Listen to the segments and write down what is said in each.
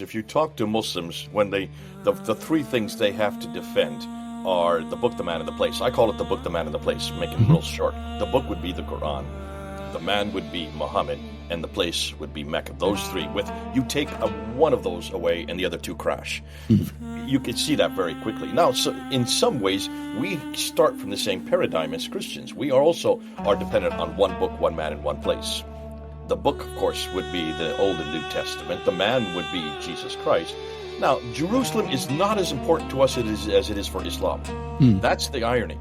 if you talk to Muslims, when the three things they have to defend are the book, the man, and the place. I call it the book, the man, and the place, making it real short. The book would be the Qur'an, the man would be Muhammad, and the place would be Mecca. Those three. You take one of those away and the other two crash. You can see that very quickly. Now, so in some ways, we start from the same paradigm as Christians. We also are dependent on one book, one man, and one place. The book, of course, would be the Old and New Testament. The man would be Jesus Christ. Now, Jerusalem is not as important to us as it is for Islam. That's the irony.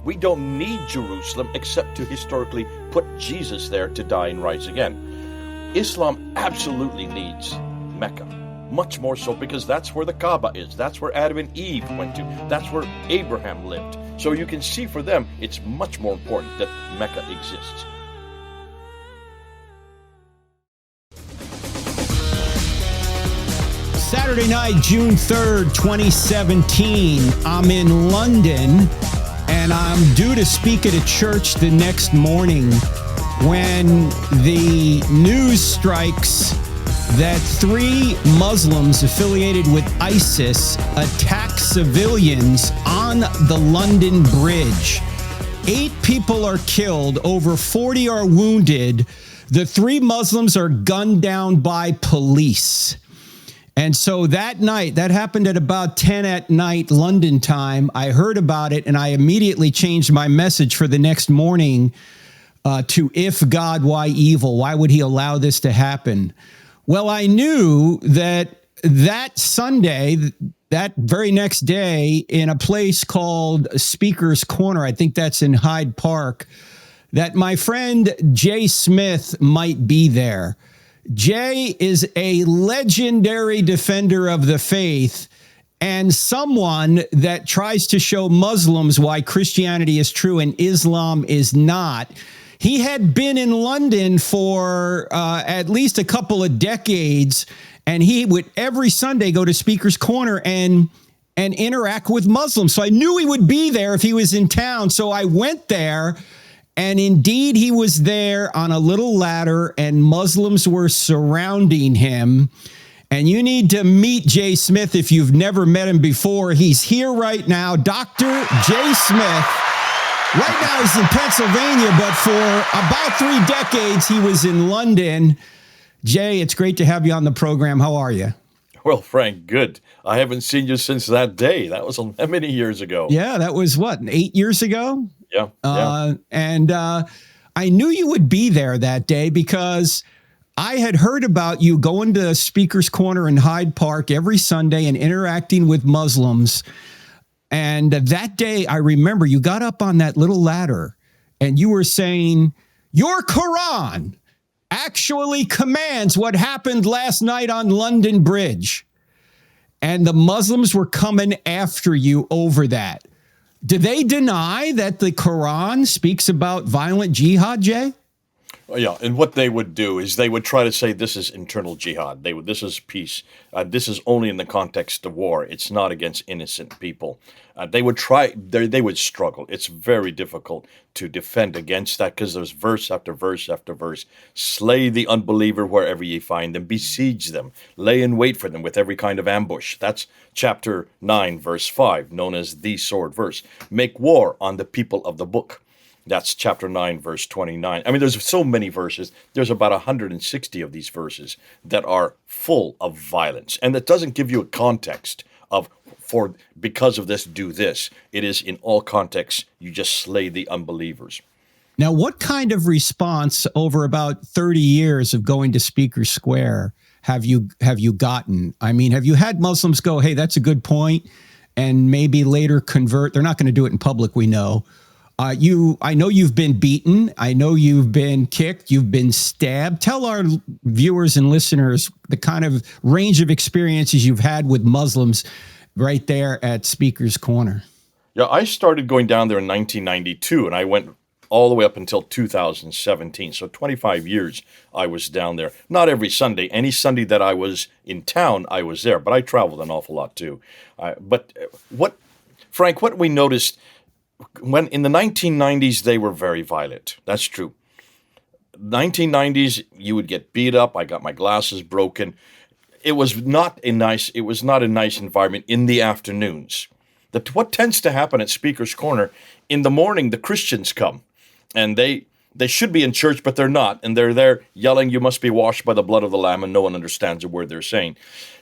We don't need Jerusalem except to historically put Jesus there to die and rise again. Islam absolutely needs Mecca, much more so because that's where the Kaaba is. That's where Adam and Eve went to. That's where Abraham lived. So you can see for them, it's much more important that Mecca exists. Saturday night, June 3rd, 2017. I'm in London, and I'm due to speak at a church the next morning when the news strikes that 3 Muslims affiliated with ISIS attacked civilians on the London Bridge. 8 people are killed, over 40 are wounded. The 3 Muslims are gunned down by police. And so that night, that happened at about 10 at night, London time. I heard about it and I immediately changed my message for the next morning to "If God, why evil? Why would he allow this to happen?" Well, I knew that Sunday, that very next day, in a place called Speaker's Corner, I think that's in Hyde Park, that my friend Jay Smith might be there. Jay is a legendary defender of the faith and someone that tries to show Muslims why Christianity is true and Islam is not. He had been in London for at least a couple of decades, and he would every Sunday go to Speaker's Corner and interact with Muslims. So I knew he would be there if he was in town. So I went there. And indeed, he was there on a little ladder and Muslims were surrounding him. And you need to meet Jay Smith if you've never met him before. He's here right now, Dr. Jay Smith. Right now he's in Pennsylvania, but for about 3 decades, he was in London. Jay, it's great to have you on the program. How are you? Well, Frank, good. I haven't seen you since that day. That was many years ago. Yeah, that was what, 8 years ago? Yeah. And I knew you would be there that day because I had heard about you going to Speaker's Corner in Hyde Park every Sunday and interacting with Muslims. And that day, I remember you got up on that little ladder and you were saying, your Quran actually commands what happened last night on London Bridge. And the Muslims were coming after you over that. Do they deny that the Quran speaks about violent jihad, Jay? Yeah, and what they would do is they would try to say this is internal jihad. This is peace. This is only in the context of war. It's not against innocent people. They would try. They would struggle. It's very difficult to defend against that because there's verse after verse after verse. Slay the unbeliever wherever ye find them. Besiege them. Lay in wait for them with every kind of ambush. That's chapter 9, verse 5, known as the sword verse. Make war on the people of the book. That's chapter 9, verse 29. I mean, there's so many verses. There's about 160 of these verses that are full of violence. And that doesn't give you a context of, because of this, do this. It is in all contexts, you just slay the unbelievers. Now, what kind of response over about 30 years of going to Speaker's Square have you gotten? I mean, have you had Muslims go, hey, that's a good point, and maybe later convert? They're not going to do it in public, we know. I know you've been beaten. I know you've been kicked. You've been stabbed. Tell our viewers and listeners the kind of range of experiences you've had with Muslims right there at Speaker's Corner. Yeah, I started going down there in 1992, and I went all the way up until 2017. So 25 years I was down there. Not every Sunday. Any Sunday that I was in town, I was there. But I traveled an awful lot too. Frank, what we noticed, when in the 1990s, they were very violent. That's true. 1990s, you would get beat up. I got my glasses broken. it was not a nice environment in the afternoons. What tends to happen at Speaker's Corner, in the morning, the Christians come, and they should be in church, but they're not, and they're there yelling, "You must be washed by the blood of the Lamb," and no one understands a word they're saying.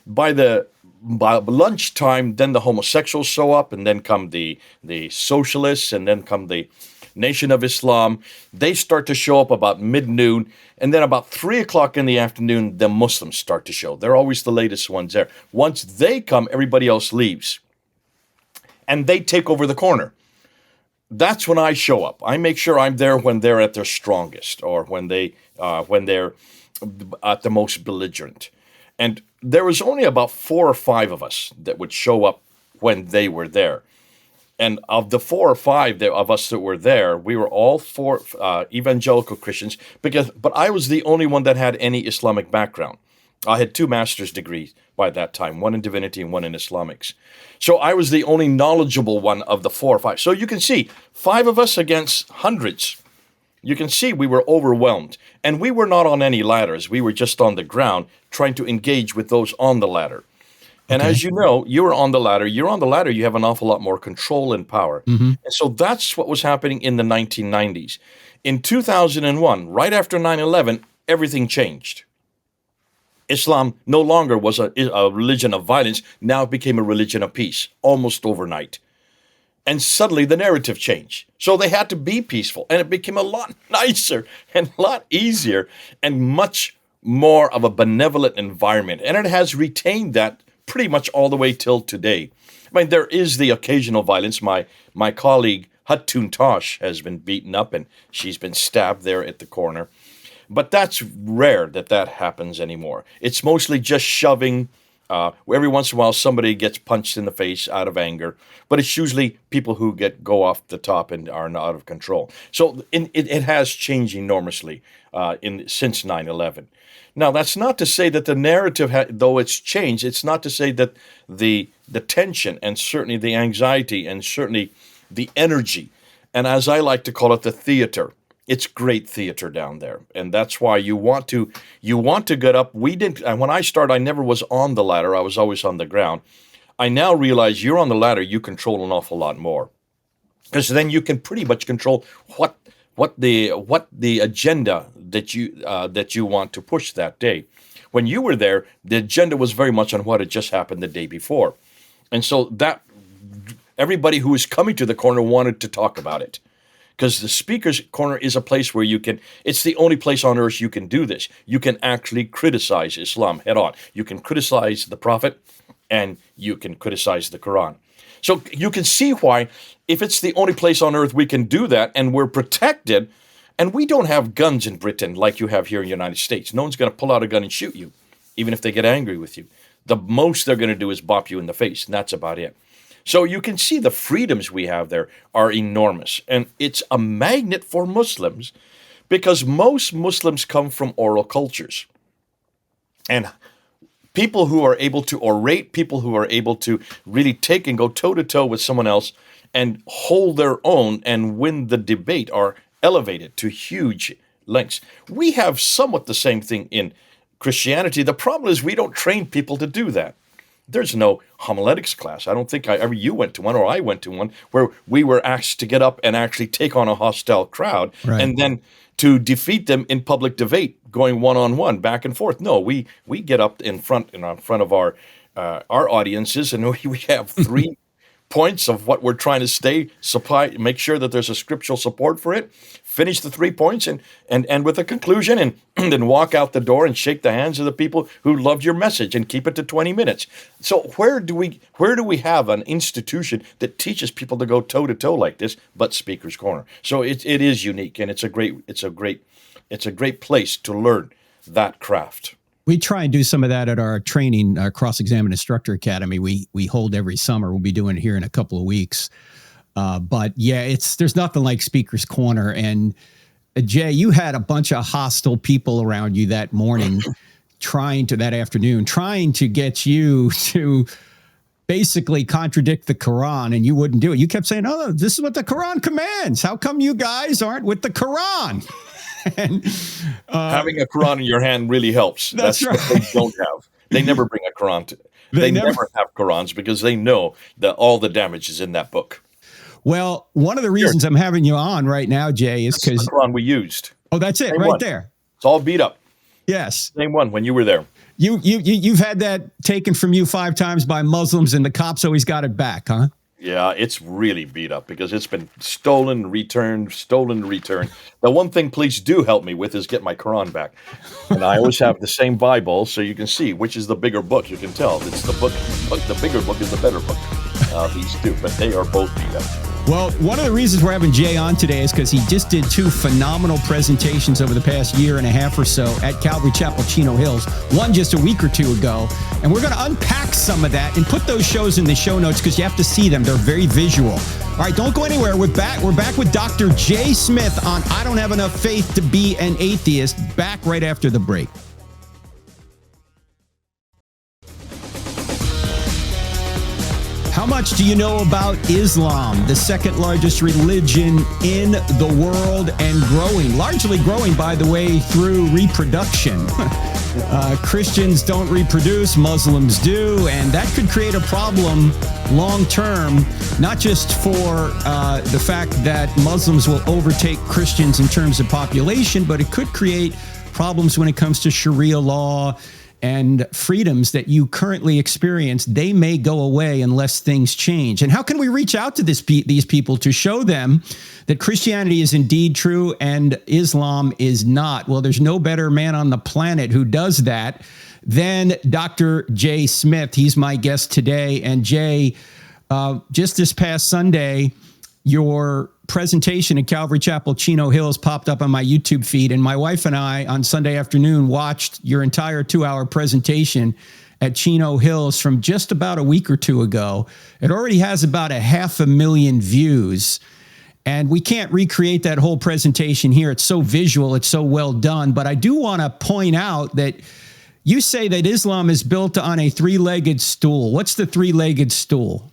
By lunchtime, then the homosexuals show up, and then come the socialists, and then come the Nation of Islam. They start to show up about mid-noon, and then about 3 o'clock in the afternoon, the Muslims start to show. They're always the latest ones there. Once they come, everybody else leaves, and they take over the corner. That's when I show up. I make sure I'm there when they're at their strongest, or when they're at the most belligerent. And there was only about 4 or 5 of us that would show up when they were there. And of the 4 or 5 of us that were there, we were all 4 evangelical Christians, but I was the only one that had any Islamic background. I had 2 master's degrees by that time, one in divinity and one in Islamics. So I was the only knowledgeable one of the 4 or 5. So you can see, 5 of us against hundreds. You can see we were overwhelmed. And we were not on any ladders. We were just on the ground trying to engage with those on the ladder. And as you know, you're on the ladder. You're on the ladder. You have an awful lot more control and power. And so that's what was happening in the 1990s. In 2001, right after 9/11, everything changed. Islam no longer was a religion of violence. Now it became a religion of peace, almost overnight. And suddenly the narrative changed. So they had to be peaceful. And it became a lot nicer and a lot easier and much more of a benevolent environment. And it has retained that pretty much all the way till today. I mean, there is the occasional violence. My colleague Hatun Tosh has been beaten up and she's been stabbed there at the corner. But that's rare that happens anymore. It's mostly just shoving. Every once in a while, somebody gets punched in the face out of anger. But it's usually people who go off the top and are not out of control. So it has changed enormously since 9/11. Now, that's not to say that the narrative, though it's changed, it's not to say that the tension and certainly the anxiety and certainly the energy, and as I like to call it, the theater. It's great theater down there, and that's why you want to get up. When I started, I never was on the ladder. I was always on the ground. I now realize you're on the ladder, you control an awful lot more, because then you can pretty much control what the agenda that you want to push that day. When you were there, the agenda was very much on what had just happened the day before, and so that everybody who was coming to the corner wanted to talk about it. Because the Speaker's Corner is a place where it's the only place on earth you can do this. You can actually criticize Islam head on. You can criticize the Prophet and you can criticize the Qur'an. So you can see why, if it's the only place on earth we can do that and we're protected, and we don't have guns in Britain like you have here in the United States. No one's going to pull out a gun and shoot you, even if they get angry with you. The most they're going to do is bop you in the face, and that's about it. So you can see the freedoms we have there are enormous. And it's a magnet for Muslims because most Muslims come from oral cultures. And people who are able to orate, people who are able to really take and go toe-to-toe with someone else and hold their own and win the debate are elevated to huge lengths. We have somewhat the same thing in Christianity. The problem is we don't train people to do that. There's no homiletics class. I don't think you went to one or I went to one where we were asked to get up and actually take on a hostile crowd and then to defeat them in public debate, going one-on-one, back and forth. No, we get up in front of our audiences, and we have 3 points of what we're trying to make sure that there's a scriptural support for it, finish the 3 points and with a conclusion, and then walk out the door and shake the hands of the people who loved your message and keep it to 20 minutes. So where do we have an institution that teaches people to go toe to toe like this but Speaker's Corner? So it is unique, and it's a great place to learn that craft. We try and do some of that at our training, our Cross-Examined Instructor Academy. We hold every summer. We'll be doing it here in a couple of weeks. But yeah, there's nothing like Speaker's Corner. And Jay, you had a bunch of hostile people around you that morning, that afternoon, trying to get you to basically contradict the Quran, and you wouldn't do it. You kept saying, "Oh, this is what the Quran commands. How come you guys aren't with the Quran?" And having a Quran in your hand really helps. That's right. What they don't have. They never bring a Quran to. They They never. never have Qurans because they know that all the damage is in that book. Well, one of the Here, reasons I'm having you on right now, Jay, is this is the because Quran we used. that's it Same right one. there. It's all beat up. Yes. Same one when you were there. You've had that taken from you 5 times by Muslims, and the cops always got it back, huh? Yeah, it's really beat up because it's been stolen, returned, stolen, returned. The one thing police do help me with is get my Quran back. And I always have the same Bible so you can see which is the bigger book. You can tell it's the book. The bigger book is the better book. These two, but they are both beat up. Well, one of the reasons we're having Jay on today is because he just did 2 phenomenal presentations over the past year and a half or so at Calvary Chapel, Chino Hills, one just a week or 2 ago. And we're going to unpack some of that and put those shows in the show notes because you have to see them. They're very visual. All right, don't go anywhere. We're back with Dr. Jay Smith on I Don't Have Enough Faith to Be an Atheist, back right after the break. How much do you know about Islam, the second largest religion in the world and growing, largely growing, by the way, through reproduction? Christians don't reproduce, Muslims do, and that could create a problem long term, not just for the fact that Muslims will overtake Christians in terms of population, but it could create problems when it comes to Sharia law and freedoms that you currently experience. They may go away unless things change. And how can we reach out to these people to show them that Christianity is indeed true and Islam is not? Well, there's no better man on the planet who does that than Dr. Jay Smith. He's my guest today. And Jay, just this past Sunday, your presentation at Calvary Chapel, Chino Hills popped up on my YouTube feed, and my wife and I on Sunday afternoon watched your entire 2-hour presentation at Chino Hills from just about a week or 2 ago. It already has about 500,000 views, and we can't recreate that whole presentation here. It's so visual, it's so well done, but I do want to point out that you say that Islam is built on a 3-legged stool. What's the 3-legged stool?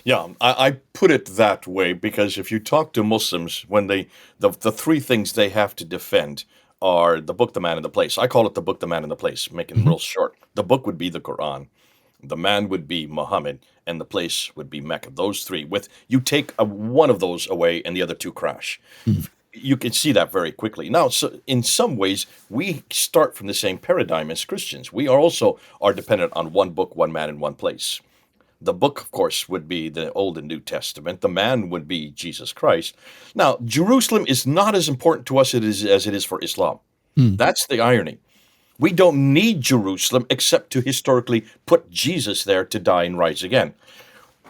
Yeah, I put it that way because if you talk to Muslims, when the 3 things they have to defend are the book, the man, and the place. I call it the book, the man, and the place, making it real short. The book would be the Qur'an, the man would be Muhammad, and the place would be Mecca. Those 3. You take one of those away, and the other 2 crash. You can see that very quickly. Now, so in some ways, we start from the same paradigm as Christians. We also are dependent on one book, one man, and one place. The book, of course, would be the Old and New Testament. The man would be Jesus Christ. Now, Jerusalem is not as important to us as it is for Islam. That's the irony. We don't need Jerusalem except to historically put Jesus there to die and rise again.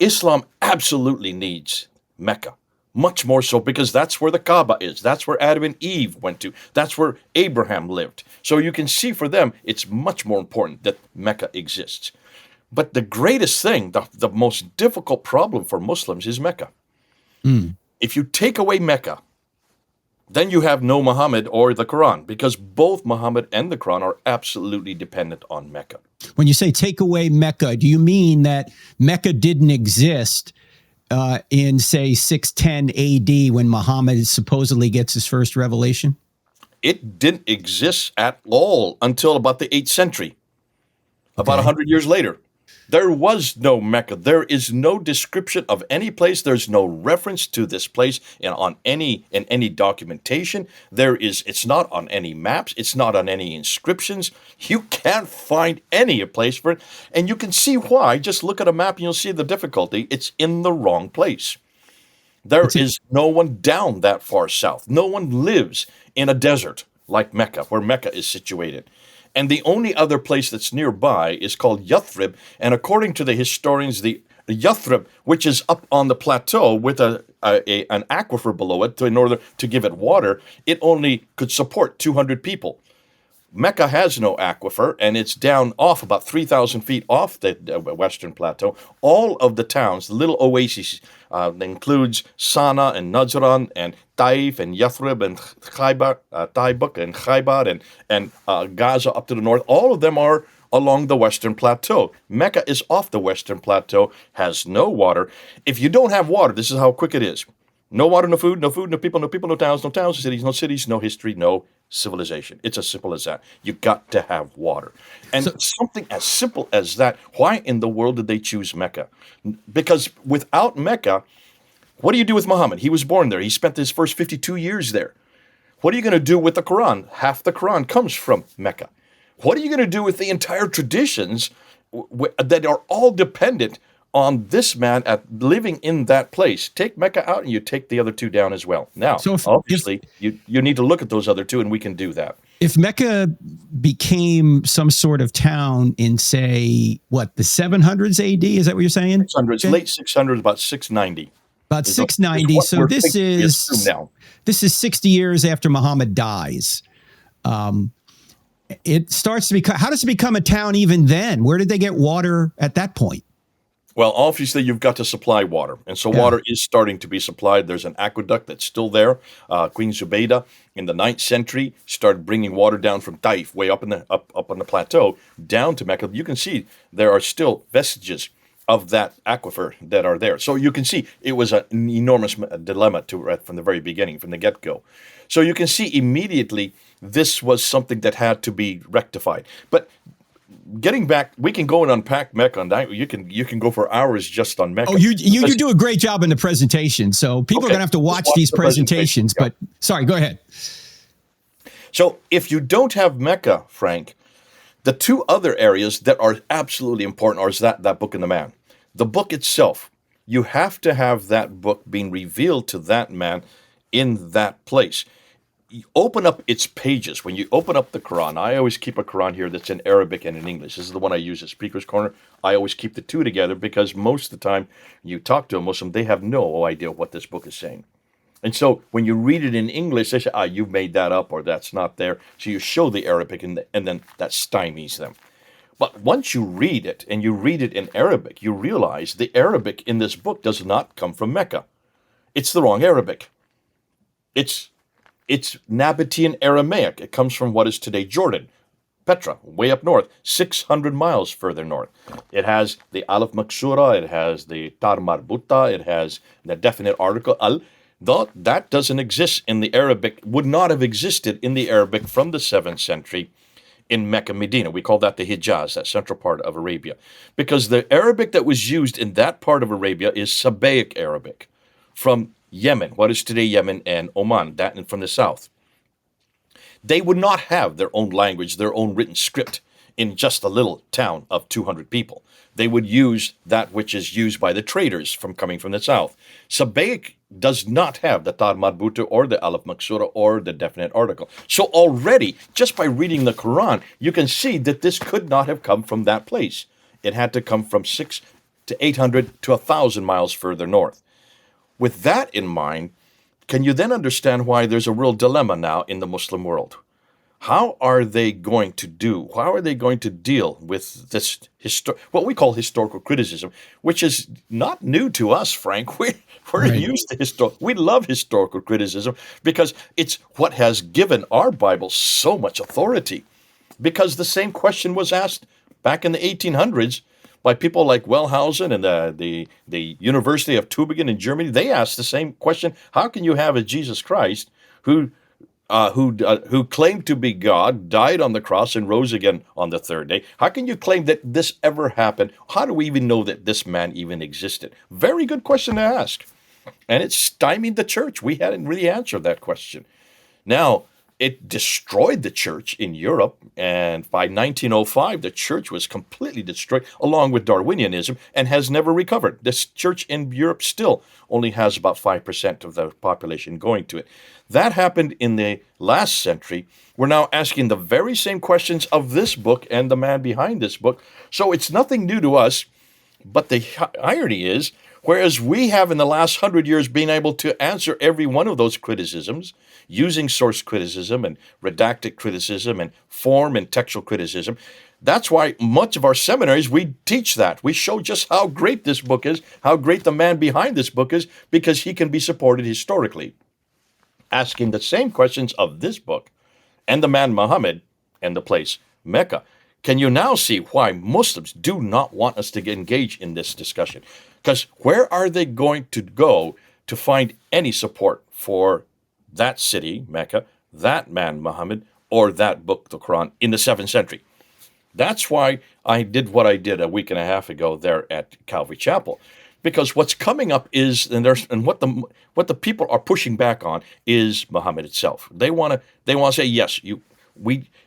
Islam absolutely needs Mecca, much more so because that's where the Kaaba is. That's where Adam and Eve went to. That's where Abraham lived. So you can see for them, it's much more important that Mecca exists. But the greatest thing, the most difficult problem for Muslims is Mecca. If you take away Mecca, then you have no Muhammad or the Quran, because both Muhammad and the Quran are absolutely dependent on Mecca. When you say take away Mecca, do you mean that Mecca didn't exist in, say, 610 AD when Muhammad supposedly gets his first revelation? It didn't exist at all until about the 8th century, about 100 years later. There was no Mecca. There is no description of any place. There's no reference to this place in any documentation. It's not on any maps. It's not on any inscriptions. You can't find any place for it. And you can see why. Just look at a map and you'll see the difficulty. It's in the wrong place. There is no one down that far south. No one lives in a desert like Mecca, where Mecca is situated. And the only other place that's nearby is called Yathrib. And according to the historians, the Yathrib, which is up on the plateau with an aquifer below it in order to give it water, it only could support 200 people. Mecca has no aquifer, and it's down off about 3,000 feet off the western plateau. All of the towns, the little oases, includes Sana and Najran and Taif and Yathrib and Taibuk and Khaybar and Gaza up to the north. All of them are along the western plateau. Mecca is off the western plateau, has no water. If you don't have water, this is how quick it is. No water, no food, no people, no people, no towns, no cities, no history, no civilization. It's as simple as that. You got to have water. And So, something as simple as that, why in the world did they choose Mecca? Because without Mecca, what do you do with Muhammad? He was born there. He spent his first 52 years there. What are you going to do with the Quran? Half the Quran comes from Mecca. What are you going to do with the entire traditions that are all dependent on this man at living in that place? Take Mecca out and you take the other two down as well. Now, so obviously, you need to look at those other two, and we can do that. if Mecca became some sort of town in, say, what, the 700s AD? Is that what you're saying? 600s, late 600s, about 690. About is 690. what So we're this thinking we assume is now. this is 60 years after Muhammad dies. It starts to become. How does it become a town even then? Where did they get water at that point? Well, obviously, you've got to supply water. And so Yeah. water is starting to be supplied. There's an aqueduct that's still there. Queen Zubaydah in the 9th century started bringing water down from Taif, way up up on the plateau, down to Mecca. You can see there are still vestiges of that aquifer that are there. So you can see it was an enormous dilemma from the very beginning, from the get-go. So you can see immediately this was something that had to be rectified. But getting back, we can go and unpack Mecca on that. You can go for hours just on Mecca. Oh, you do a great job in the presentation. So people are Okay. going to have to watch Watch these the presentation. presentations. But sorry, go ahead. So if you don't have Mecca, Frank, the two other areas that are absolutely important are that book and the man. The book itself, you have to have that book being revealed to that man in that place. You open up its pages. When you open up the Quran, I always keep a Quran here that's in Arabic and in English. This is the one I use at Speaker's Corner. I always keep the two together because most of the time you talk to a Muslim, they have no idea what this book is saying. And so when you read it in English, they say, you made that up or that's not there. So you show the Arabic and then that stymies them. But once you read it and you read it in Arabic, you realize the Arabic in this book does not come from Mecca. It's the wrong Arabic. It's Nabatean Aramaic. It comes from what is today Jordan, Petra, way up north, 600 miles further north. It has the Alif Maksura, it has the Tar Marbuta, it has the definite article Al. That doesn't exist in the Arabic, would not have existed in the Arabic from the 7th century in Mecca, Medina. We call that the Hijaz, that central part of Arabia. Because the Arabic that was used in that part of Arabia is Sabaic Arabic from Yemen, what is today Yemen and Oman, that and from the south. They would not have their own language, their own written script in just a little town of 200 people. They would use that which is used by the traders coming from the south. Sabaic does not have the Tar Marbuta or the Alif Maksura or the definite article. So already, just by reading the Quran, you can see that this could not have come from that place. It had to come from 600 to 800 to 1,000 miles further north. With that in mind, can you then understand why there's a real dilemma now in the Muslim world? How are they going to deal with this what we call historical criticism, which is not new to us, Frank. We're Right. used to we love historical criticism because it's what has given our Bible so much authority. Because the same question was asked back in the 1800s by people like Wellhausen and the University of Tübingen in Germany. They asked the same question: how can you have a Jesus Christ who claimed to be God, died on the cross, and rose again on the third day? How can you claim that this ever happened? How do we even know that this man even existed? Very good question to ask. And it stymied the church. We hadn't really answered that question. Now, it destroyed the church in Europe, and by 1905, the church was completely destroyed, along with Darwinianism, and has never recovered. This church in Europe still only has about 5% of the population going to it. That happened in the last century. We're now asking the very same questions of this book and the man behind this book. So it's nothing new to us, but the irony is, whereas we have in the last 100 years been able to answer every one of those criticisms using source criticism and redacted criticism and form and textual criticism, that's why much of our seminaries, we teach that. We show just how great this book is, how great the man behind this book is, because he can be supported historically. Asking the same questions of this book and the man Muhammad and the place Mecca. Can you now see why Muslims do not want us to engage in this discussion? Because where are they going to go to find any support for that city, Mecca, that man, Muhammad, or that book, the Quran, in the 7th century. That's why I did what I did a week and a half ago there at Calvary Chapel, because what's coming up is, and what the people are pushing back on is Muhammad itself. They want to say, yes,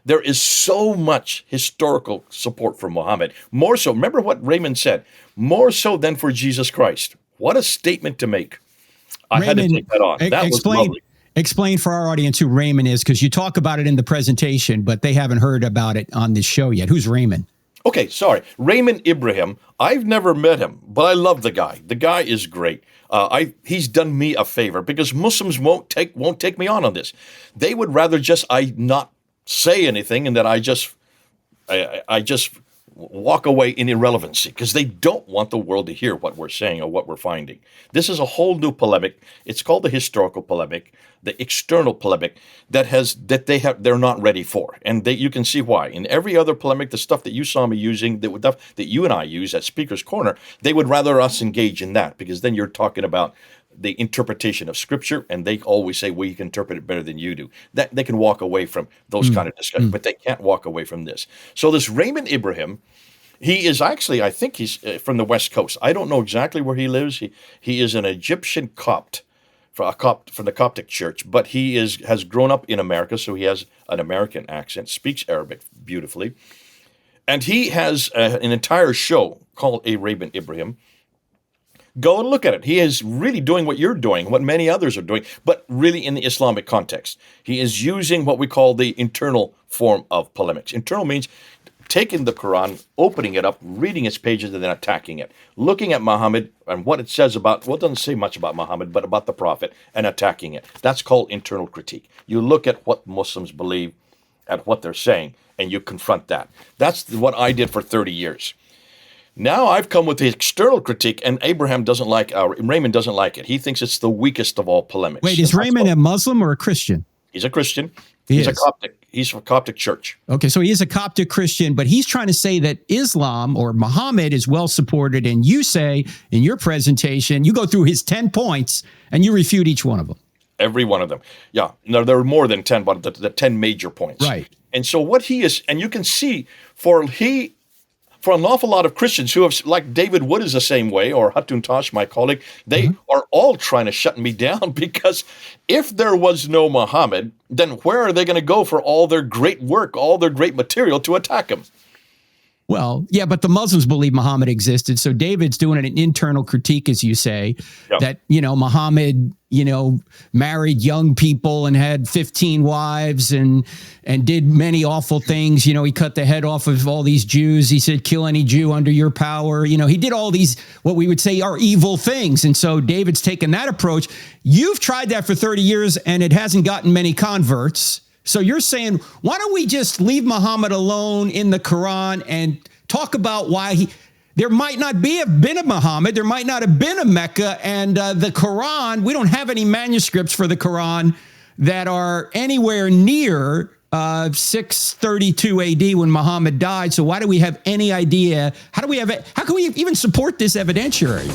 there is so much historical support for Muhammad, more so. Remember what Raymond said, more so than for Jesus Christ. What a statement to make! I had to take that on. That was lovely. Explain for our audience who Raymond is, because you talk about it in the presentation, but they haven't heard about it on this show yet. Who's Raymond? Okay, sorry. Raymond Ibrahim. I've never met him, but I love the guy. The guy is great. He's done me a favor, because Muslims won't take me on this. They would rather I not say anything, and that I just walk away in irrelevancy, because they don't want the world to hear what we're saying or what we're finding. This is a whole new polemic. It's called the historical polemic, the external polemic they're not ready for, and you can see why. In every other polemic, the stuff that you saw me using, that you and I use at Speaker's Corner, they would rather us engage in that, because then you're talking about the interpretation of Scripture, and they always say, well, you can interpret it better than you do. That they can walk away from those kind of discussions, but they can't walk away from this. So this Raymond Ibrahim, he is actually, I think he's from the West Coast. I don't know exactly where he lives. He is an Egyptian Copt, from the Coptic Church, but he has grown up in America, so he has an American accent, speaks Arabic beautifully, and he has an entire show called A Raymond Ibrahim. Go and look at it. He is really doing what you're doing, what many others are doing, but really in the Islamic context. He is using what we call the internal form of polemics. Internal means taking the Quran, opening it up, reading its pages, and then attacking it. Looking at Muhammad and what it says about, well, it doesn't say much about Muhammad, but about the Prophet, and attacking it. That's called internal critique. You look at what Muslims believe, at what they're saying, and you confront that. That's what I did for 30 years. Now I've come with the external critique, and Raymond doesn't like it. He thinks it's the weakest of all polemics. Wait, is Raymond a Muslim or a Christian? He's a Christian. He's a Coptic. He's from a Coptic church. Okay, so he is a Coptic Christian, but he's trying to say that Islam or Muhammad is well supported, and you say in your presentation, you go through his 10 points, and you refute each one of them. Every one of them. Yeah. No, there are more than 10, but the 10 major points. Right. And so what he is, and you can see for an awful lot of Christians who have, like David Wood is the same way, or Hatun Tash, my colleague, they are all trying to shut me down, because if there was no Muhammad, then where are they going to go for all their great work, all their great material to attack him? Well, yeah, but the Muslims believe Muhammad existed. So David's doing an internal critique, as you say, that, Muhammad, married young people and had 15 wives and did many awful things. He cut the head off of all these Jews. He said, kill any Jew under your power. He did all these, what we would say are evil things. And so David's taken that approach. You've tried that for 30 years and it hasn't gotten many converts. So you're saying, why don't we just leave Muhammad alone in the Quran and talk about why there might not have been a Muhammad, there might not have been a Mecca, and the Quran, we don't have any manuscripts for the Quran that are anywhere near 632 AD when Muhammad died. So why do we have any idea? How can we even support this evidentially?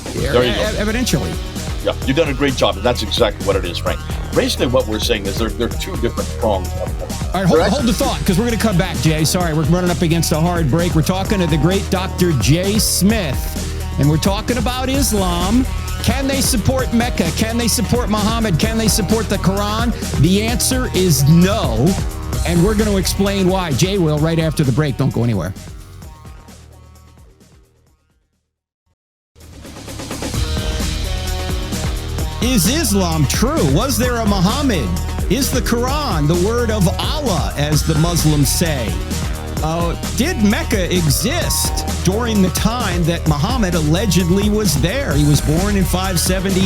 Yeah, you've done a great job, and that's exactly what it is, Frank. Basically, what we're saying is there are two different prongs. All right, hold the thought, because we're going to come back, Jay. Sorry, we're running up against a hard break. We're talking to the great Dr. Jay Smith, and we're talking about Islam. Can they support Mecca? Can they support Muhammad? Can they support the Quran? The answer is no, and we're going to explain why. Jay will right after the break. Don't go anywhere. Is Islam true? Was there a Muhammad? Is the Quran the word of Allah, as the Muslims say? Did Mecca exist during the time that Muhammad allegedly was there? He was born in 570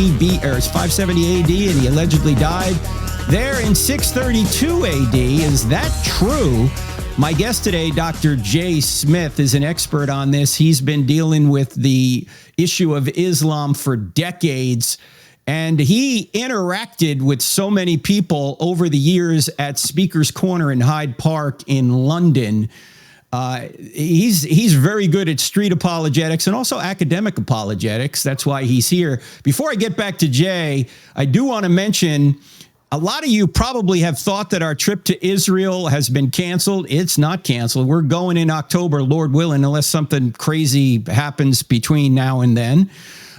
AD, and he allegedly died there in 632 AD. Is that true? My guest today, Dr. Jay Smith, is an expert on this. He's been dealing with the issue of Islam for decades. And he interacted with so many people over the years at Speaker's Corner in Hyde Park in London. He's very good at street apologetics and also academic apologetics. That's why he's here. Before I get back to Jay, I do want to mention a lot of you probably have thought that our trip to Israel has been canceled. It's not canceled. We're going in October, Lord willing, unless something crazy happens between now and then.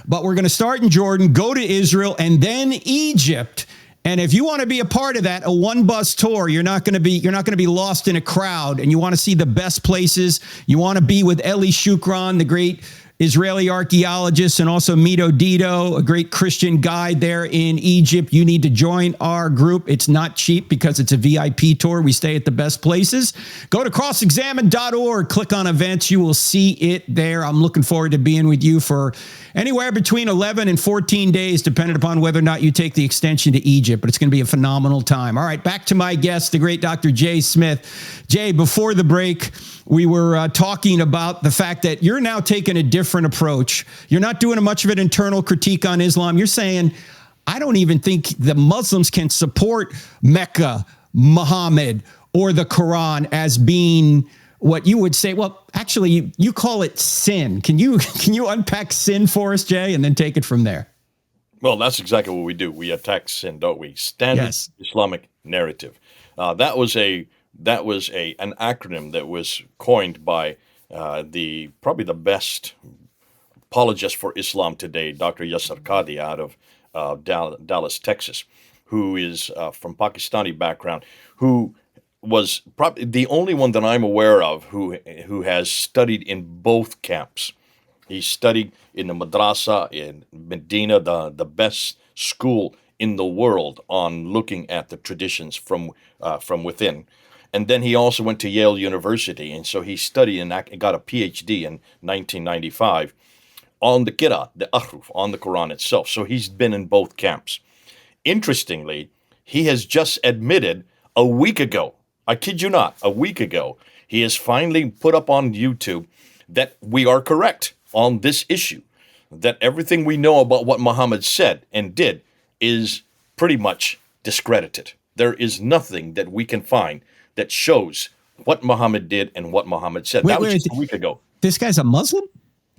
But we're going to start in Jordan, go to Israel, and then Egypt. And if you want to be a part of that, a one bus tour, you're not going to be lost in a crowd, and you want to see the best places. You want to be with Eli Shukran, the great Israeli archaeologist, and also Mito Dito, a great Christian guide there in Egypt. You need to join our group. It's not cheap because it's a VIP tour. We stay at the best places. Go to crossexamine.org, click on events. You will see it there. I'm looking forward to being with you for anywhere between 11 and 14 days, depending upon whether or not you take the extension to Egypt. But it's going to be a phenomenal time. All right, back to my guest, the great Dr. Jay Smith. Jay, before the break, we were talking about the fact that you're now taking a different approach. You're not doing much of an internal critique on Islam. You're saying, I don't even think the Muslims can support Mecca, Muhammad, or the Qur'an as being what you would say. Well, actually, you call it sin. Can you unpack sin for us, Jay, and then take it from there? Well, that's exactly what we do. We attack sin, don't we? Standard Islamic Narrative. That was an acronym that was coined by probably the best apologist for Islam today, Dr. Yasser Qadhi out of Dallas, Texas, who is from Pakistani background, who was probably the only one that I'm aware of who has studied in both camps. He studied in the madrasa in Medina, the best school in the world on looking at the traditions from within. And then he also went to Yale University, and so he studied and got a PhD in 1995 on the Qur'an, the ahruf, on the Quran itself. So he's been in both camps. Interestingly, he has just admitted a week ago, I kid you not, a week ago, he has finally put up on YouTube that we are correct on this issue, that everything we know about what Muhammad said and did is pretty much discredited. There is nothing that we can find that shows what Muhammad did and what Muhammad said. That was just a week ago. This guy's a Muslim?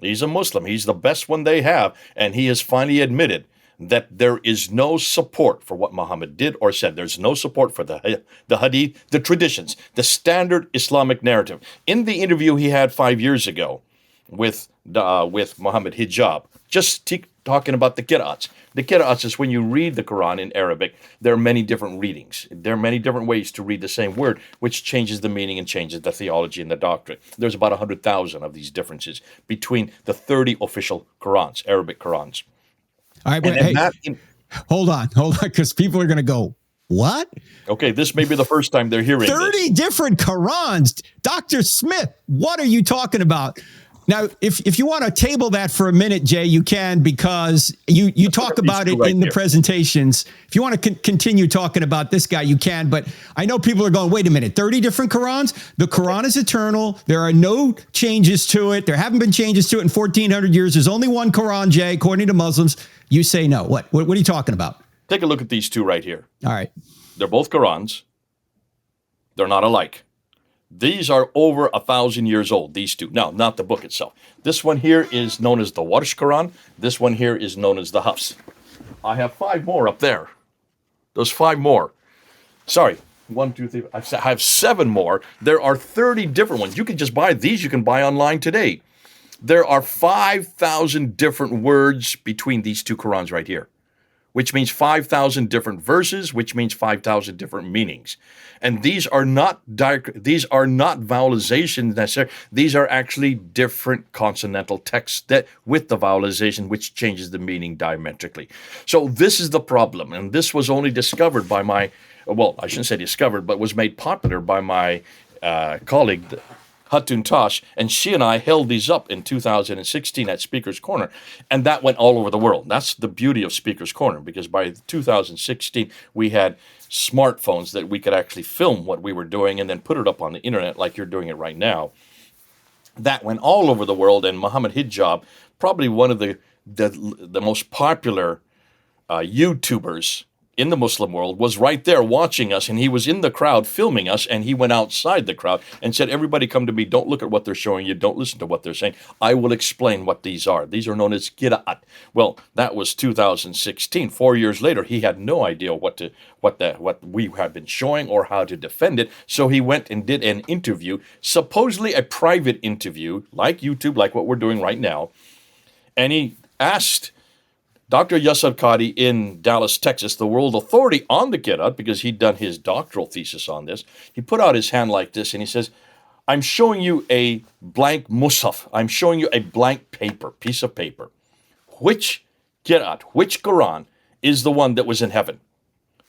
He's a Muslim. He's the best one they have, and he has finally admitted that there is no support for what Muhammad did or said. There's no support for the hadith, the traditions, the standard Islamic narrative. In the interview he had 5 years ago with Muhammad Hijab, just talking about the qira'ats. The qira'ats is when you read the Quran in Arabic, there are many different readings. There are many different ways to read the same word, which changes the meaning and changes the theology and the doctrine. There's about 100,000 of these differences between the 30 official Qurans, Arabic Qurans. All right, but hold on, because people are going to go, what? Okay, this may be the first time they're hearing 30 different Qurans. Dr. Smith, what are you talking about? Now, if you want to table that for a minute, Jay, you can, because you talk about it in the presentations. If you want to continue talking about this guy, you can. But I know people are going, wait a minute, 30 different Qurans? The Quran is eternal. There are no changes to it. There haven't been changes to it in 1,400 years. There's only one Quran, Jay, according to Muslims. You say no. What are you talking about? Take a look at these two right here. All right. They're both Qurans. They're not alike. These are over 1,000 years old, these two. Now, not the book itself. This one here is known as the Warsh Quran. This one here is known as the Hafs. I have 5 more up there. Those 5 more. Sorry, 1, 2, 3. I have 7 more. There are 30 different ones. You can just buy these. You can buy online today. There are 5,000 different words between these two Qurans right here, which means 5,000 different verses, which means 5,000 different meanings. And these are not vowelizations necessarily. These are actually different consonantal texts that with the vowelization, which changes the meaning diametrically. So this is the problem. And this was only discovered by I shouldn't say discovered, but was made popular by my colleague, Hatun Tash, and she and I held these up in 2016 at Speaker's Corner, and that went all over the world. That's the beauty of Speaker's Corner, because by 2016, we had smartphones that we could actually film what we were doing and then put it up on the internet like you're doing it right now. That went all over the world, and Muhammad Hijab, probably one of the most popular YouTubers in the Muslim world was right there watching us, and he was in the crowd filming us, and he went outside the crowd and said, everybody come to me, don't look at what they're showing you, don't listen to what they're saying. I will explain what these are. These are known as qira'at. Well, that was 2016. 4 years later, he had no idea what we had been showing or how to defend it, so he went and did an interview, supposedly a private interview, like YouTube, like what we're doing right now, and he asked Dr. Yasser Qadhi in Dallas, Texas, the world authority on the Qira'at, because he'd done his doctoral thesis on this. He put out his hand like this and he says, I'm showing you a blank mushaf. I'm showing you a blank piece of paper. Which Qira'at, which Qur'an is the one that was in heaven?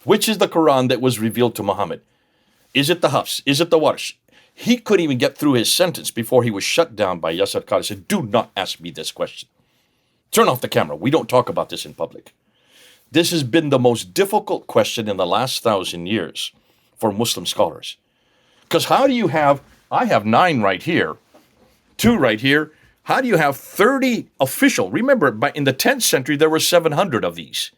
Which is the Qur'an that was revealed to Muhammad? Is it the Hafs? Is it the Warsh? He couldn't even get through his sentence before he was shut down by Yasser Qadhi. He said, do not ask me this question. Turn off the camera. We don't talk about this in public. This has been the most difficult question in the last 1,000 years for Muslim scholars. Because how do you have, I have 9 right here, 2 right here. How do you have 30 official? Remember, in the 10th century, there were 700 of these.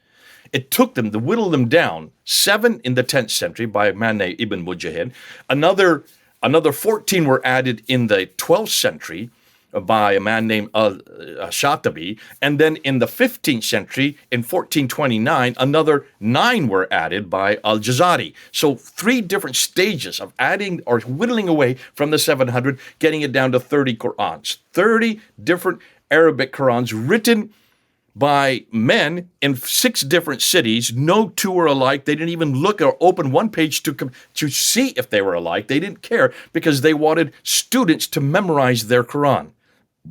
It took them to whittle them down, 7 in the 10th century by a man named Ibn Mujahid. Another 14 were added in the 12th century by a man named Shatabi, and then in the 15th century, in 1429, another 9 were added by Al-Jazari. So 3 different stages of adding or whittling away from the 700, getting it down to 30 Qur'ans. 30 different Arabic Qur'ans written by men in 6 different cities. No 2 were alike. They didn't even look or open one page to see if they were alike. They didn't care because they wanted students to memorize their Qur'an.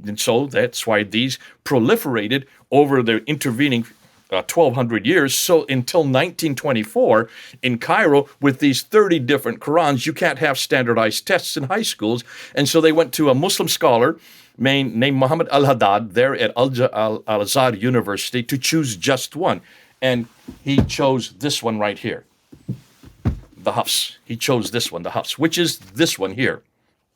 And so that's why these proliferated over the intervening 1,200 years. So until 1924 in Cairo, with these 30 different Qur'ans, you can't have standardized tests in high schools. And so they went to a Muslim scholar named Muhammad al-Haddad there at Al-Azhar University to choose just one. And he chose this one right here, the Hafs. He chose this one, the Hafs, which is this one here.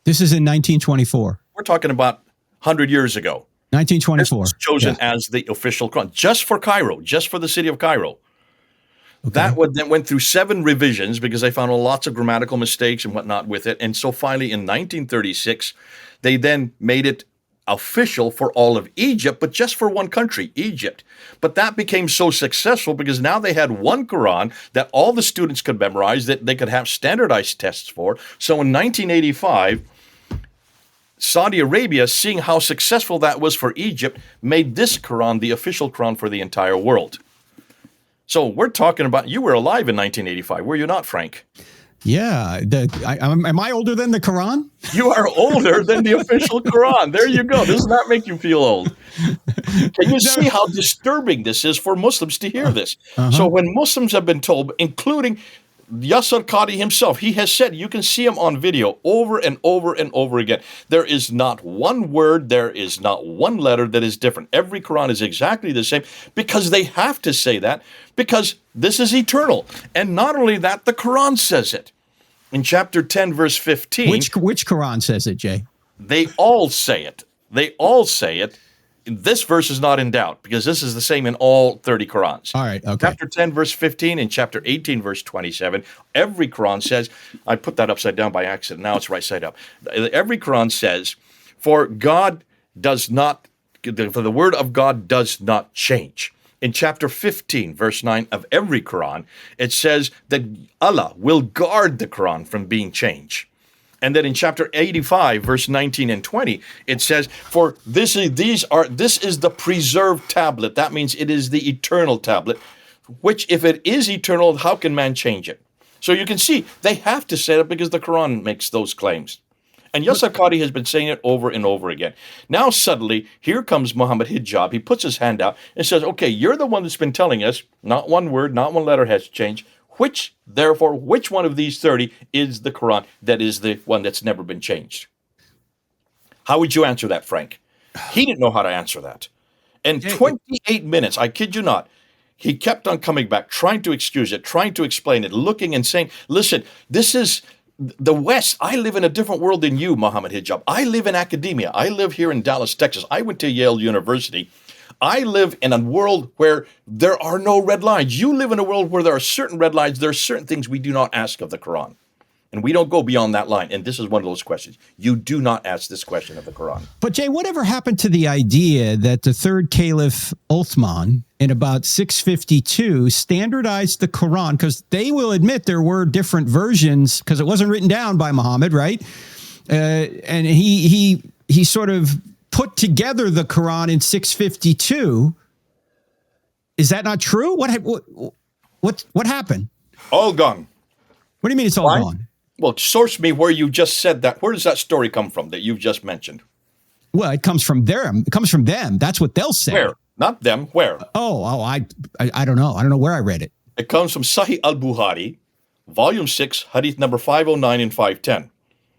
This is in 1924. We're talking about 100 years ago. 1924. This was chosen as the official Quran, just for Cairo, just for the city of Cairo. Okay. That then went through 7 revisions because they found lots of grammatical mistakes and whatnot with it. And so finally in 1936, they then made it official for all of Egypt, but just for one country, Egypt. But that became so successful because now they had one Quran that all the students could memorize, that they could have standardized tests for. So in 1985, Saudi Arabia, seeing how successful that was for Egypt, made this Quran the official Quran for the entire world. So we're talking about, you were alive in 1985, were you not, Frank? Yeah. Am I older than the Quran? You are older than the official Quran. There you go. Does not make you feel old. Can you see how disturbing this is for Muslims to hear this? So when Muslims have been told, including Yasser Qadhi himself, he has said, you can see him on video over and over and over again. There is not one word, there is not one letter that is different. Every Quran is exactly the same because they have to say that because this is eternal. And not only that, the Quran says it. In chapter 10, verse 15. Which Quran says it, Jay? They all say it. They all say it. This verse is not in doubt because this is the same in all 30 Qurans. All right, okay. Chapter 10, verse 15 and chapter 18, verse 27, every Quran says, I put that upside down by accident, now it's right side up. Every Quran says, for God does not, for the word of God does not change. In chapter 15, verse 9 of every Quran, it says that Allah will guard the Quran from being changed. And then in chapter 85, verse 19 and 20, it says, for this is the preserved tablet. That means it is the eternal tablet, which if it is eternal, how can man change it? So you can see they have to say it because the Quran makes those claims. And Yasser Qadhi has been saying it over and over again. Now suddenly, here comes Muhammad Hijab. He puts his hand out and says, okay, you're the one that's been telling us not one word, not one letter has changed. Which one of these 30 is the Quran that is the one that's never been changed? How would you answer that, Frank? He didn't know how to answer that. And 28 minutes, I kid you not, he kept on coming back, trying to excuse it, trying to explain it, looking and saying, listen, this is the West. I live in a different world than you, Muhammad Hijab. I live in academia. I live here in Dallas, Texas. I went to Yale University. I live in a world where there are no red lines. You live in a world where there are certain red lines. There are certain things we do not ask of the Quran. And we don't go beyond that line. And this is one of those questions. You do not ask this question of the Quran. But Jay, whatever happened to the idea that the third Caliph Uthman in about 652 standardized the Quran? Because they will admit there were different versions because it wasn't written down by Muhammad, right? And he sort of put together the Quran in 652. Is that not true? What happened? All gone. What do you mean it's all Why? gone? Well, source me where you just said that. Where does that story come from that you've just mentioned? Well, it comes from them. It comes from them. That's what they'll say. Where? Not them. Where? I don't know. I don't know where I read it. It comes from Sahih al-Bukhari, volume 6, hadith number 509 and 510.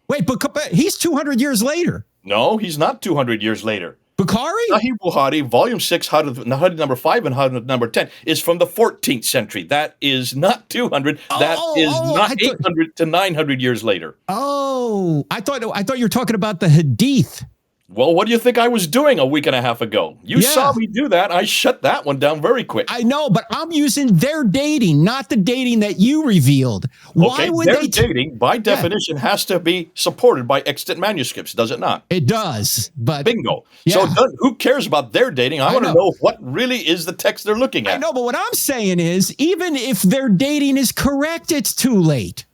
Wait, but he's 200 years later. No, he's not 200 years later. Bukhari? Sahih Bukhari, volume 6, hadith number 5 and hadith number 10 is from the 14th century. That is not 200. That is not 800 to 900 years later. Oh, I thought you were talking about the hadith. Well, what do you think I was doing a week and a half ago? You saw me do that. I shut that one down very quick. I know, but I'm using their dating, not the dating that you revealed. Why would their dating, by definition, has to be supported by extant manuscripts, does it not? It does, but... Bingo. Yeah. So who cares about their dating? I want to know what really is the text they're looking at. I know, but what I'm saying is, even if their dating is correct, it's too late.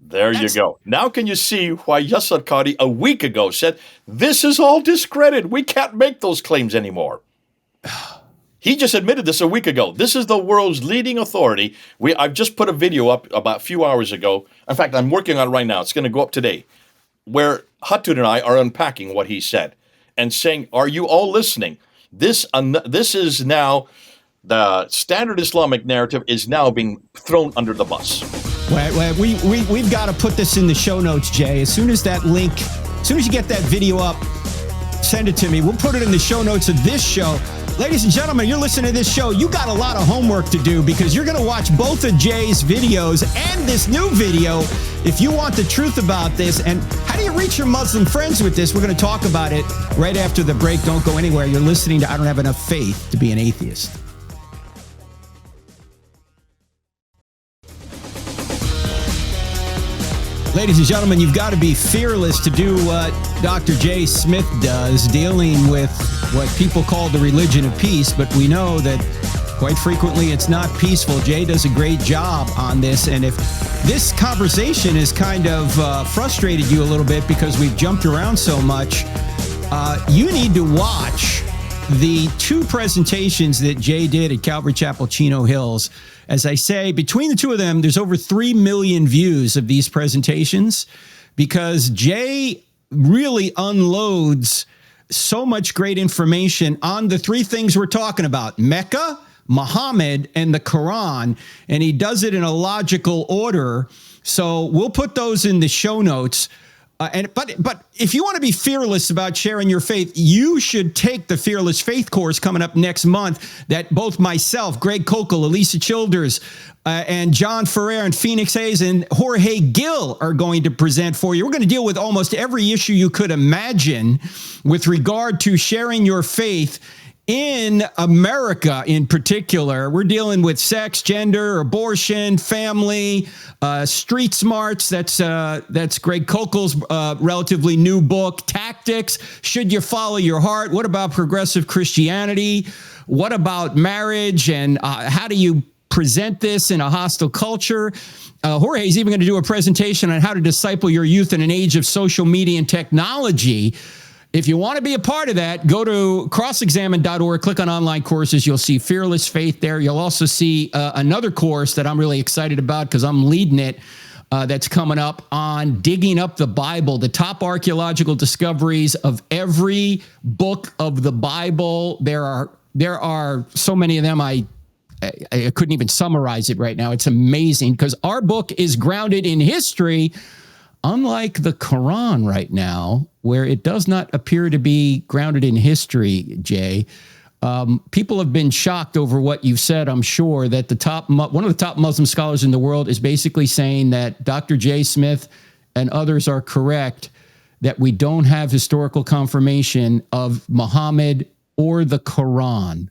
There you go. Now can you see why Yasser Qadi a week ago said, this is all discredited. We can't make those claims anymore. He just admitted this a week ago. This is the world's leading authority. I've just put a video up about a few hours ago. In fact, I'm working on it right now. It's going to go up today, where Hatun and I are unpacking what he said and saying, are you all listening? This is now, the Standard Islamic Narrative is now being thrown under the bus. Well, we've got to put this in the show notes, Jay. As soon as you get that video up, send it to me. We'll put it in the show notes of this show. Ladies and gentlemen, you're listening to this show. You got a lot of homework to do because you're going to watch both of Jay's videos and this new video if you want the truth about this. And how do you reach your Muslim friends with this? We're going to talk about it right after the break. Don't go anywhere. You're listening to I Don't Have Enough Faith to Be an Atheist. Ladies and gentlemen, you've got to be fearless to do what Dr. J. Smith does, dealing with what people call the religion of peace, but we know that quite frequently it's not peaceful. Jay does a great job on this, and if this conversation has kind of frustrated you a little bit because we've jumped around so much, you need to watch the two presentations that Jay did at Calvary Chapel, Chino Hills. As I say, between the two of them, there's over 3 million views of these presentations because Jay really unloads so much great information on the three things we're talking about: Mecca, Muhammad, and the Quran. And he does it in a logical order. So we'll put those in the show notes. But if you want to be fearless about sharing your faith, you should take the Fearless Faith course coming up next month that both myself, Greg Kokel, Elisa Childers, and John Ferrer and Phoenix Hayes and Jorge Gill are going to present for you. We're going to deal with almost every issue you could imagine with regard to sharing your faith in America in particular. We're dealing with sex, gender, abortion, family, street smarts. That's Greg Kokel's relatively new book. Tactics. Should you follow your heart? What about progressive Christianity? What about marriage? And how do you present this in a hostile culture? Jorge is even going to do a presentation on how to disciple your youth in an age of social media and technology. If you want to be a part of that, go to crossexamine.org, click on online courses. You'll see Fearless Faith there. You'll also see another course that I'm really excited about because I'm leading it that's coming up on digging up the Bible, the top archaeological discoveries of every book of the Bible. There are so many of them, I couldn't even summarize it right now. It's amazing because our book is grounded in history, unlike the Quran right now, where it does not appear to be grounded in history, Jay. People have been shocked over what you've said, I'm sure, that one of the top Muslim scholars in the world is basically saying that Dr. J. Smith and others are correct, that we don't have historical confirmation of Muhammad or the Quran?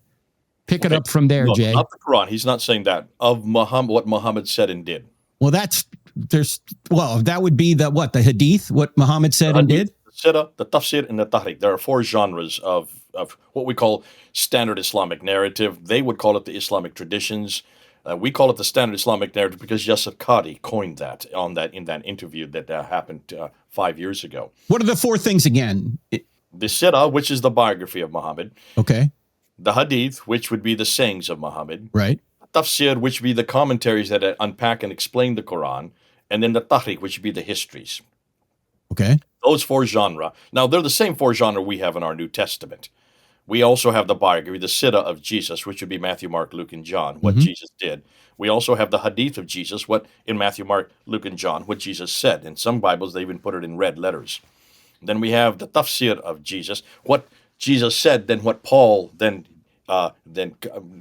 Pick it up from there, No, Jay. not the Quran. He's not saying that. Of Muhammad, what Muhammad said and did. Well, that would be the Hadith, what Muhammad said and did? The Sirah, the Tafsir, and the Tahriq. There are 4 genres of what we call Standard Islamic Narrative. They would call it the Islamic traditions. We call it the Standard Islamic Narrative because Yusuf Qadi coined that in that interview that happened 5 years ago. What are the 4 things again? The Sirah, which is the biography of Muhammad. Okay. The Hadith, which would be the sayings of Muhammad. Right. Tafsir, which would be the commentaries that unpack and explain the Quran. And then the Tahriq, which would be the histories. Okay. Those 4 genres. Now, they're the same 4 genres we have in our New Testament. We also have the biography, the Sirah of Jesus, which would be Matthew, Mark, Luke, and John, what Jesus did. We also have the Hadith of Jesus, what in Matthew, Mark, Luke, and John, what Jesus said. In some Bibles, they even put it in red letters. Then we have the Tafsir of Jesus, what Jesus said, then what Paul then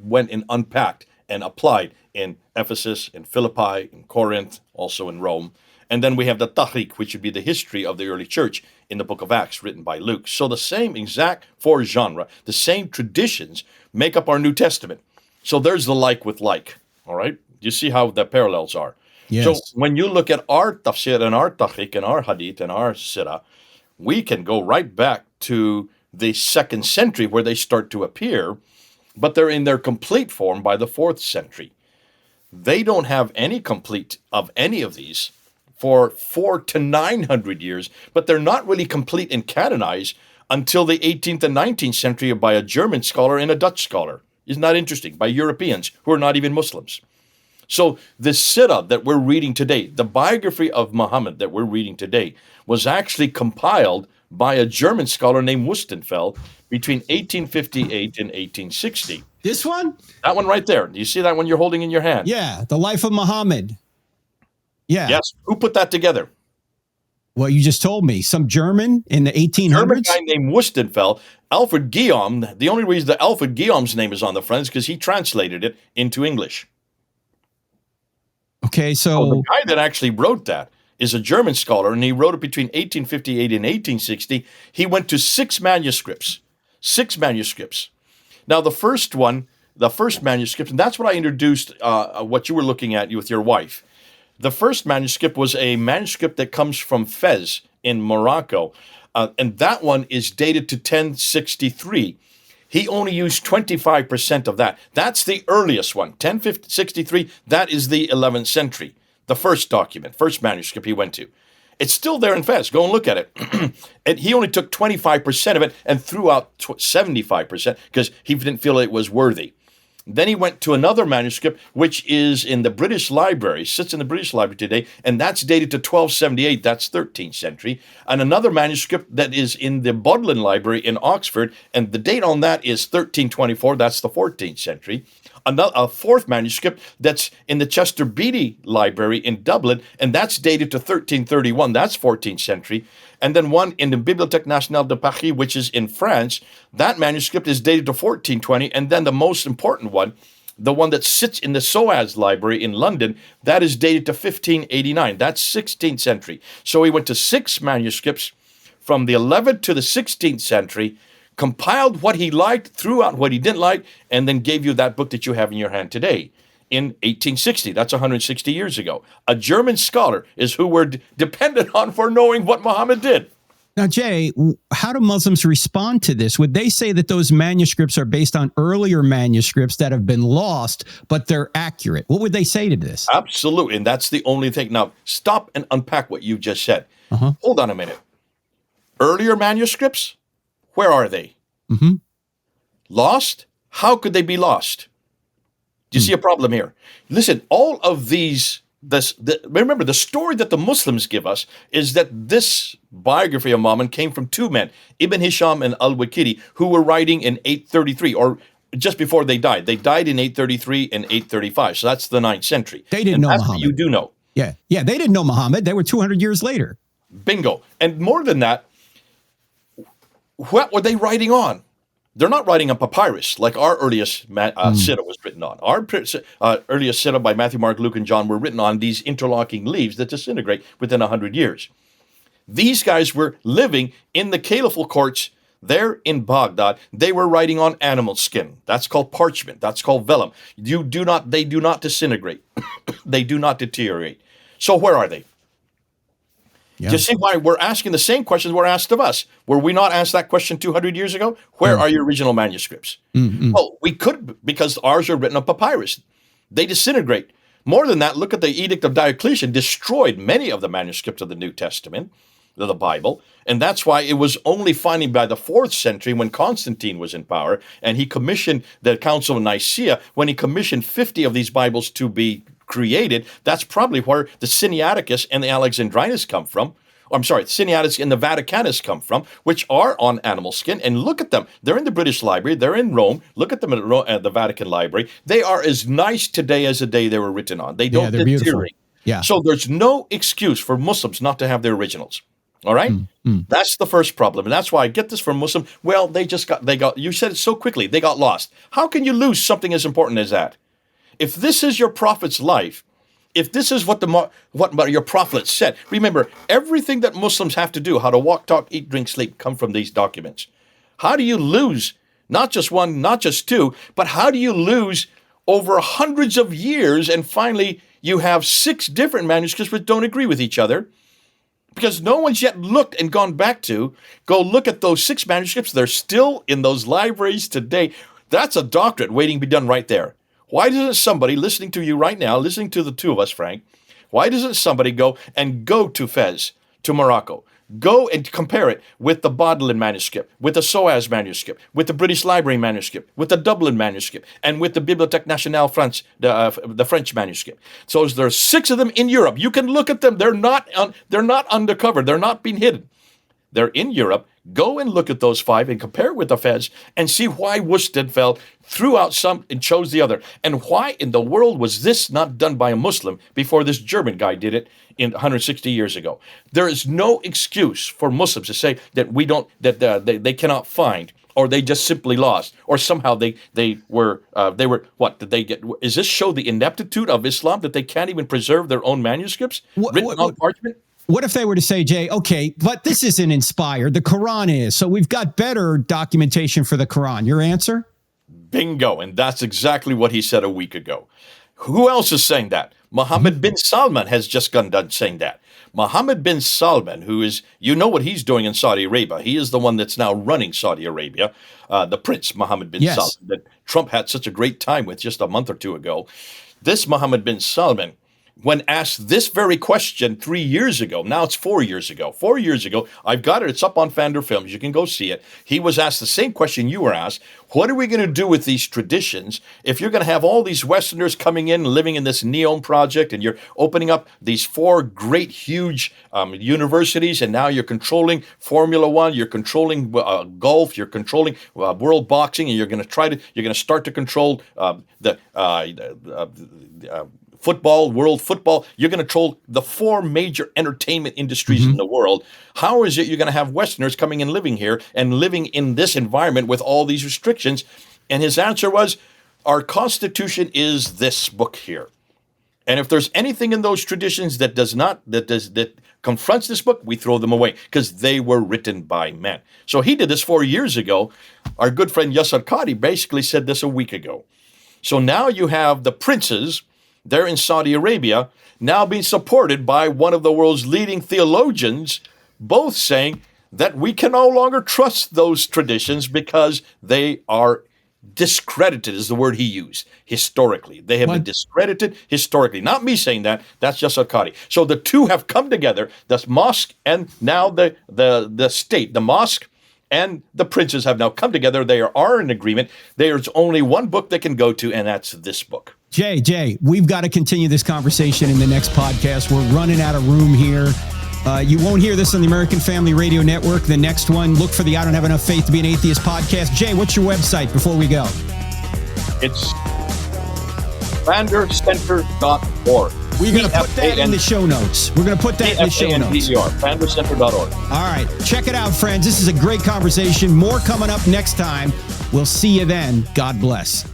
went and unpacked and applied in Ephesus, in Philippi, in Corinth, also in Rome. And then we have the Tahriq, which would be the history of the early church in the book of Acts, written by Luke. So the same exact 4 genres, the same traditions make up our New Testament. So there's the like with like, all right? You see how the parallels are. Yes. So when you look at our Tafsir and our Tahriq and our Hadith and our Sirah, we can go right back to the 2nd century where they start to appear, but they're in their complete form by the 4th century. They don't have any complete of any of these for 400 to 900 years, but they're not really complete and canonized until the 18th and 19th century by a German scholar and a Dutch scholar. Isn't that interesting? By Europeans who are not even Muslims. So the Sirah that we're reading today, the biography of Muhammad that we're reading today, was actually compiled by a German scholar named Wustenfeld between 1858 and 1860. This one? That one right there. Do you see that one you're holding in your hand? Yeah, the life of Muhammad. Yeah. Yes. Who put that together? Well, you just told me. Some German in the 1800s? German guy named Wustenfeld. Alfred Guillaume, the only reason that Alfred Guillaume's name is on the front is because he translated it into English. Okay, so the guy that actually wrote that is a German scholar, and he wrote it between 1858 and 1860. He went to 6 manuscripts. 6 manuscripts. Now, the first manuscript, and that's what I introduced what you were looking at with your wife. The first manuscript was a manuscript that comes from Fez in Morocco, and that one is dated to 1063. He only used 25% of that. That's the earliest one, 1063. That is the 11th century, the first document, first manuscript he went to. It's still there in Fez. Go and look at it. And he only took 25% of it and threw out 75% because he didn't feel it was worthy. Then he went to another manuscript, which is in the British Library, sits in the British Library today, and that's dated to 1278. That's 13th century. And another manuscript that is in the Bodleian Library in Oxford, and the date on that is 1324. That's the 14th century. A 4th manuscript that's in the Chester Beatty Library in Dublin, and that's dated to 1331. That's 14th century. And then one in the Bibliothèque Nationale de Paris, which is in France. That manuscript is dated to 1420. And then the most important one, the one that sits in the SOAS Library in London, that is dated to 1589. That's 16th century. So he went to 6 manuscripts from the 11th to the 16th century, compiled what he liked, threw out what he didn't like, and then gave you that book that you have in your hand today. In 1860, that's 160 years ago. A German scholar is who we're dependent on for knowing what Muhammad did. Now, Jay, how do Muslims respond to this? Would they say that those manuscripts are based on earlier manuscripts that have been lost, but they're accurate? What would they say to this? Absolutely, and that's the only thing. Now, stop and unpack what you just said. Hold on a minute. Earlier manuscripts, where are they? Lost? How could they be lost? Do you see a problem here? Listen, all of these, remember, the story that the Muslims give us is that this biography of Muhammad came from 2 men, Ibn Hisham and Al-Waqidi, who were writing in 833, or just before they died. They died in 833 and 835, so that's the 9th century. They didn't know that's Muhammad. What you do know. Yeah, they didn't know Muhammad. They were 200 years later. Bingo. And more than that, what were they writing on? They're not writing on papyrus like our earliest Sirah was written on. Our earliest Sirah by Matthew, Mark, Luke, and John were written on these interlocking leaves that disintegrate within 100 years. These guys were living in the caliphal courts There in Baghdad, they were writing on animal skin. That's called parchment. That's called vellum. They do not disintegrate. They do not deteriorate. So where are they? Yeah. Do you see why we're asking the same questions were asked of us? Were we not asked that question 200 years ago? Where are your original manuscripts? Well, we could, because ours are written on papyrus. They disintegrate. More than that, look at the Edict of Diocletian, destroyed many of the manuscripts of the New Testament, of the Bible. And that's why it was only finally by the 4th century when Constantine was in power and he commissioned the Council of Nicaea, when he commissioned 50 of these Bibles to be created. That's probably where the Sinaiticus and the Alexandrinus come from. I'm sorry, the Sinaiticus and the Vaticanus come from, which are on animal skin. And look at them. They're in the British Library. They're in Rome. Look at them at the Vatican Library. They are as nice today as the day they were written on. They don't deteriorate. Yeah. So there's no excuse for Muslims not to have their originals. All right? That's the first problem. And that's why I get this from Muslim. Well, they got, you said it so quickly, they got lost. How can you lose something as important as that? If this is your prophet's life, if this is what your prophet said, remember, everything that Muslims have to do, how to walk, talk, eat, drink, sleep, come from these documents. How do you lose not just one, not just two, but how do you lose over hundreds of years and finally you have 6 different manuscripts which don't agree with each other? Because no one's yet looked and gone back to, go look at those 6 manuscripts. They're still in those libraries today. That's a doctorate waiting to be done right there. Why doesn't somebody listening to you right now, listening to the two of us, Frank, why doesn't somebody go to Fez, to Morocco, go and compare it with the Bodleian manuscript, with the SOAS manuscript, with the British Library manuscript, with the Dublin manuscript, and with the Bibliothèque Nationale France, the French manuscript. So there's 6 of them in Europe. You can look at them. They're not undercover. They're not being hidden. They're in Europe. Go and look at those 5 and compare it with the Fez and see why Wustenfeld threw out some and chose the other. And why in the world was this not done by a Muslim before this German guy did it in 160 years ago? There is no excuse for Muslims to say that they cannot find, or they just simply lost, or somehow they were what did they get? Does this show the ineptitude of Islam that they can't even preserve their own manuscripts written on parchment? What if they were to say, Jay, okay, but this isn't inspired. The Quran is. So we've got better documentation for the Quran. Your answer? Bingo. And that's exactly what he said a week ago. Who else is saying that? Mohammed bin Salman has just done saying that. Mohammed bin Salman, who is, you know what he's doing in Saudi Arabia. He is the one that's now running Saudi Arabia, the Prince Mohammed bin Salman, that Trump had such a great time with just a month or 2 ago. This Mohammed bin Salman, when asked this very question 3 years ago, now it's 4 years ago. 4 years ago, I've got it. It's up on Fander Films. You can go see it. He was asked the same question you were asked. What are we going to do with these traditions if you're going to have all these Westerners coming in, living in this NEOM project, and you're opening up these 4 great, huge universities, and now you're controlling Formula One, you're controlling golf, you're controlling world boxing, and you're going to start to control football, world football. You're going to control the 4 major entertainment industries in the world. How is it you're going to have Westerners coming and living here and living in this environment with all these restrictions? And his answer was, our Constitution is this book here. And if there's anything in those traditions that confronts this book, we throw them away because they were written by men. So he did this 4 years ago. Our good friend Yasser Qadi basically said this a week ago. So now you have the princes, they're in Saudi Arabia, now being supported by one of the world's leading theologians, both saying that we can no longer trust those traditions because they are discredited, is the word he used, historically. They have been discredited historically. Not me saying that, that's Yasser Qadi. So the two have come together, the mosque and now the state, the mosque and the princes have now come together. They are in agreement. There's only one book they can go to, and that's this book. Jay, we've got to continue this conversation in the next podcast. We're running out of room here. You won't hear this on the American Family Radio Network. The next one, look for the I Don't Have Enough Faith to Be an Atheist podcast. Jay, what's your website before we go? It's fandercenter.org. We're going to put that in the show notes. We're going to put that in the show notes. fandercenter.org. All right. Check it out, friends. This is a great conversation. More coming up next time. We'll see you then. God bless.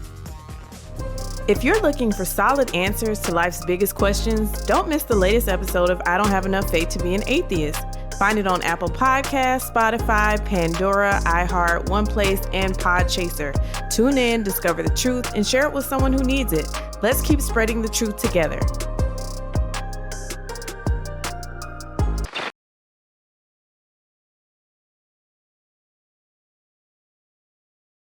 If you're looking for solid answers to life's biggest questions, don't miss the latest episode of I Don't Have Enough Faith to Be an Atheist. Find it on Apple Podcasts, Spotify, Pandora, iHeart, OnePlace, and Podchaser. Tune in, discover the truth, and share it with someone who needs it. Let's keep spreading the truth together.